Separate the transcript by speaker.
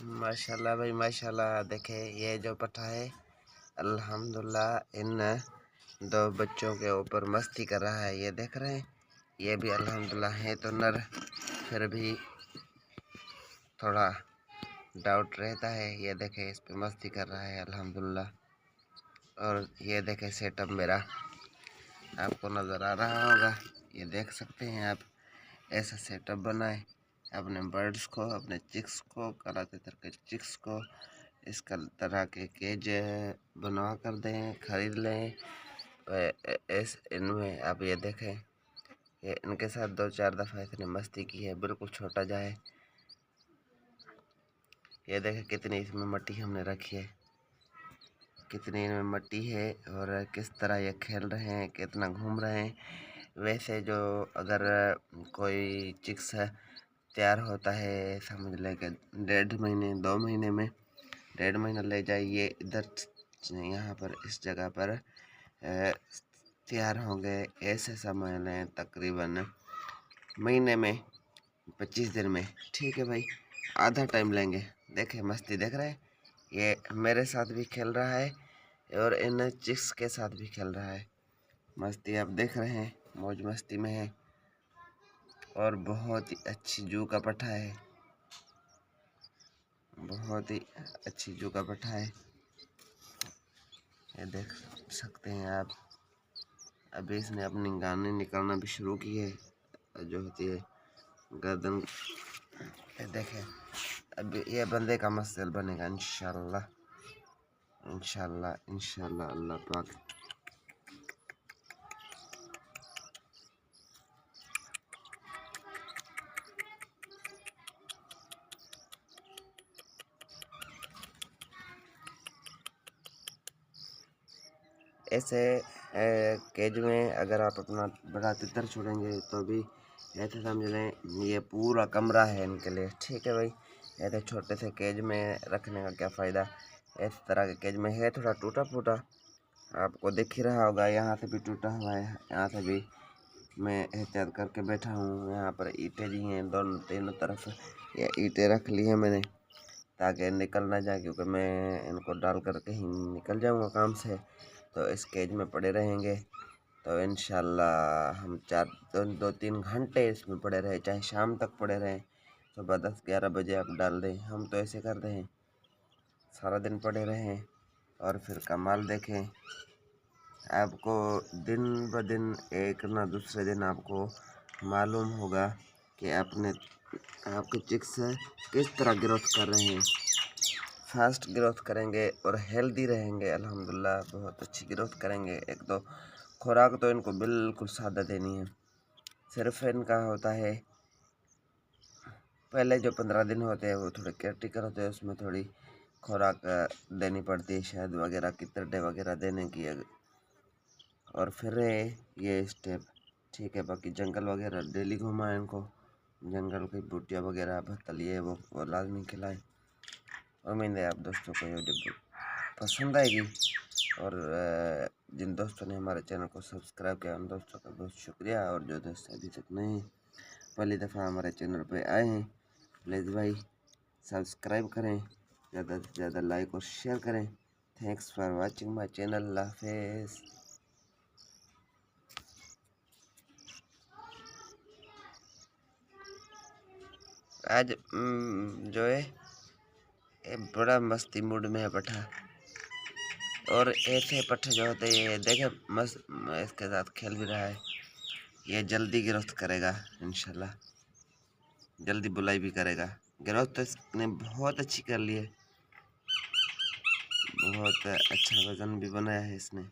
Speaker 1: माशाल्लाह भाई माशाल्लाह। देखे ये जो पट्ठा है अल्हम्दुलिल्लाह इन दो बच्चों के ऊपर मस्ती कर रहा है। ये देख रहे हैं, ये भी अल्हम्दुलिल्लाह है तो नर, फिर भी थोड़ा डाउट रहता है। ये देखे इस पे मस्ती कर रहा है अल्हम्दुलिल्लाह। और ये देखे सेटअप मेरा आपको नज़र आ रहा होगा, ये देख सकते हैं आप। ऐसा सेटअप बनाए अपने बर्ड्स को, अपने चिक्स को, काला तितर के चिक्स को इसका तरह के केज बनवा कर दें, खरीद लें। इस इनमें आप ये देखें, ये इनके साथ 2-4 दफ़ा इसने मस्ती की है, बिल्कुल छोटा जाए। ये देखें कितनी इसमें मट्टी हमने रखी है, कितनी इनमें मट्टी है और किस तरह ये खेल रहे हैं, कितना घूम रहे हैं। वैसे जो अगर कोई चिक्स तैयार होता है, समझ लें कि 1.5 महीने 2 महीने में, 1.5 महीना ले जाइए इधर यहाँ पर इस जगह पर तैयार होंगे। ऐसे समय लें तकरीबन महीने में 25 दिन में। ठीक है भाई, आधा टाइम लेंगे। देखें मस्ती देख रहे हैं, ये मेरे साथ भी खेल रहा है और इन चिक्स के साथ भी खेल रहा है। मस्ती आप देख रहे हैं, मौज मस्ती में है और बहुत ही अच्छी जू का पट्ठा है, बहुत ही अच्छी जू का पट्ठा है। ये देख सकते हैं आप। अभी इसने अपनी गाने निकालना भी शुरू की है, जो होती है गर्दन। ये देखें, अभी ये बंदे का मसल बनेगा इंशाल्लाह इंशाल्लाह इंशाल्लाह अल्लाह पाक। ऐसे केज में अगर आप अपना बड़ा तितर छोड़ेंगे तो भी ऐसे समझ लें ये पूरा कमरा है इनके लिए। ठीक है भाई, ऐसे छोटे से केज में रखने का क्या फ़ायदा। इस तरह के केज में है थोड़ा टूटा फूटा, आपको दिख ही रहा होगा, यहाँ से भी टूटा हुआ है, यहाँ से भी। मैं एहतियात करके बैठा हूँ। यहाँ पर ईंटें दी हैं दोनों तीनों तरफ, ये ईंटें रख ली हैं मैंने ताकि निकल ना जाए, क्योंकि मैं इनको डाल कर कहीं निकल जाऊँगा काम से तो इस केज में पड़े रहेंगे। तो इंशाल्लाह हम 2-3 घंटे इसमें पड़े रहे, चाहे शाम तक पड़े रहें, सुबह 10-11 बजे आप डाल दें। हम तो ऐसे करते हैं, सारा दिन पड़े रहें और फिर कमाल देखें। आपको दिन ब दिन एक ना दूसरे दिन आपको मालूम होगा कि आपके चिक्स किस तरह ग्रोथ कर रहे हैं। फास्ट ग्रोथ करेंगे और हेल्दी रहेंगे अल्हम्दुलिल्लाह, बहुत अच्छी ग्रोथ करेंगे। एक तो खुराक तो इनको बिल्कुल सादा देनी है। सिर्फ इनका होता है पहले जो 15 दिन होते हैं वो थोड़े केयरटेकर होते हैं, उसमें थोड़ी खुराक देनी पड़ती है, शहद वगैरह की तरडे वगैरह देने की। और फिर ये स्टेप ठीक है। बाकी जंगल वगैरह डेली घुमाएं इनको, जंगल की बूटियाँ वगैरह भतलिए वो लाजमी खिलाएं। उम्मीद है आप दोस्तों को ये वीडियो पसंद आएगी और जिन दोस्तों ने हमारे चैनल को सब्सक्राइब किया उन दोस्तों का बहुत शुक्रिया। और जो दोस्त अभी तक नहीं पहली दफ़ा हमारे चैनल पे आए हैं, प्लीज़ भाई सब्सक्राइब करें, ज़्यादा से ज़्यादा लाइक और शेयर करें। Thanks for watching my channel. अल्लाह हाफिज़। आज जो है ये बड़ा मस्ती मूड में है पट्ठा, और ऐसे पट्ठे जो होते हैं ये देखे मस्त इसके साथ खेल भी रहा है। ये जल्दी ग्रोथ करेगा इंशाल्लाह, जल्दी बुलाई भी करेगा। ग्रोथ तो इसने बहुत अच्छी कर ली है, बहुत अच्छा वज़न भी बनाया है इसने।